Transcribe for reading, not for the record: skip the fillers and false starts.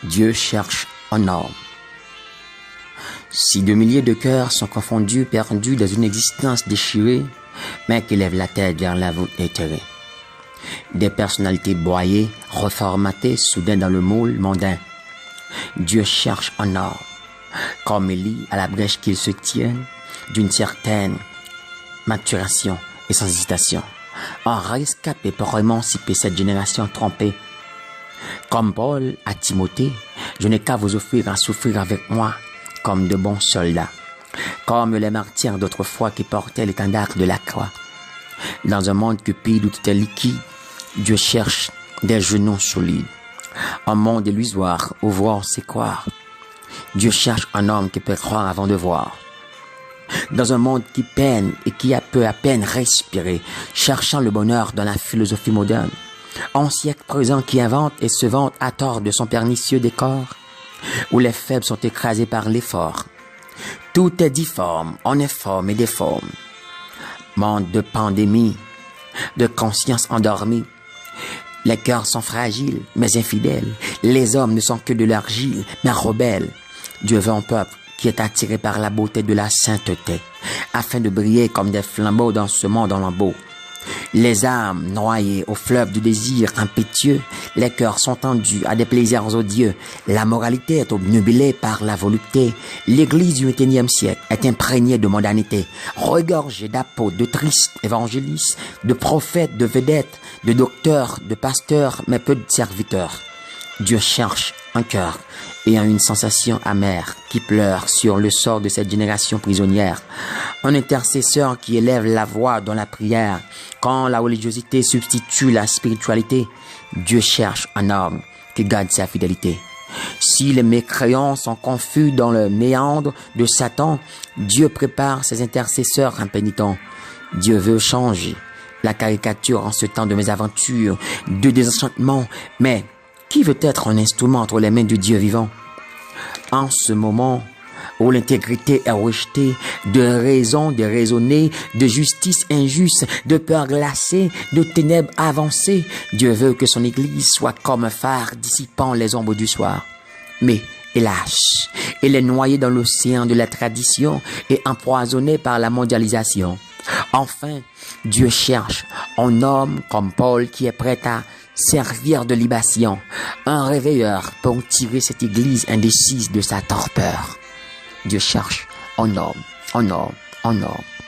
Dieu cherche un homme. Si de milliers de cœurs sont confondus, perdus dans une existence déchirée, mais qui lèvent la tête vers la voûte éthérée. Des personnalités broyées, reformatées, soudain dans le moule mondain. Dieu cherche un homme, comme Élie à la brèche qu'il se tient, d'une certaine maturation et sans hésitation. Un rescapé pour émanciper cette génération trompée. Comme Paul à Timothée, je n'ai qu'à vous offrir à souffrir avec moi comme de bons soldats, comme les martyrs d'autrefois qui portaient l'étendard de la croix. Dans un monde cupide où tout est liquide, Dieu cherche des genoux solides. Un monde illusoire où voir c'est croire. Dieu cherche un homme qui peut croire avant de voir. Dans un monde qui peine et qui a peu à peine respiré, cherchant le bonheur dans la philosophie moderne. Un siècle présent qui invente et se vante à tort de son pernicieux décor, où les faibles sont écrasés par l'effort. Tout est difforme, on est forme et déforme. Monde de pandémie, de conscience endormie. Les cœurs sont fragiles, mais infidèles. Les hommes ne sont que de l'argile, mais rebelles. Dieu veut un peuple qui est attiré par la beauté de la sainteté, afin de briller comme des flambeaux dans ce monde en lambeaux. Les âmes noyées au fleuve du désir impétueux, les cœurs sont tendus à des plaisirs odieux. La moralité est obnubilée par la volupté. L'église du XXIe siècle est imprégnée de modernité, regorgée d'apôtres, de tristes évangélistes, de prophètes, de vedettes, de docteurs, de pasteurs, mais peu de serviteurs. Dieu cherche un cœur et une sensation amère qui pleure sur le sort de cette génération prisonnière. Un intercesseur qui élève la voix dans la prière. Quand la religiosité substitue la spiritualité, Dieu cherche un homme qui garde sa fidélité. Si les mécréants sont confus dans le méandre de Satan, Dieu prépare ses intercesseurs impénitents. Dieu veut changer la caricature en ce temps de mésaventures, de désenchantement, mais qui veut être un instrument entre les mains du Dieu vivant? En ce moment où l'intégrité est rejetée, de raison déraisonnée, de justice injuste, de peur glacée, de ténèbres avancées, Dieu veut que son Église soit comme un phare dissipant les ombres du soir. Mais, hélas, elle est noyée dans l'océan de la tradition et empoisonnée par la mondialisation. Enfin, Dieu cherche un homme comme Paul qui est prêt à servir de libation, un réveilleur pour tirer cette église indécise de sa torpeur. Dieu cherche un homme, un homme, un homme.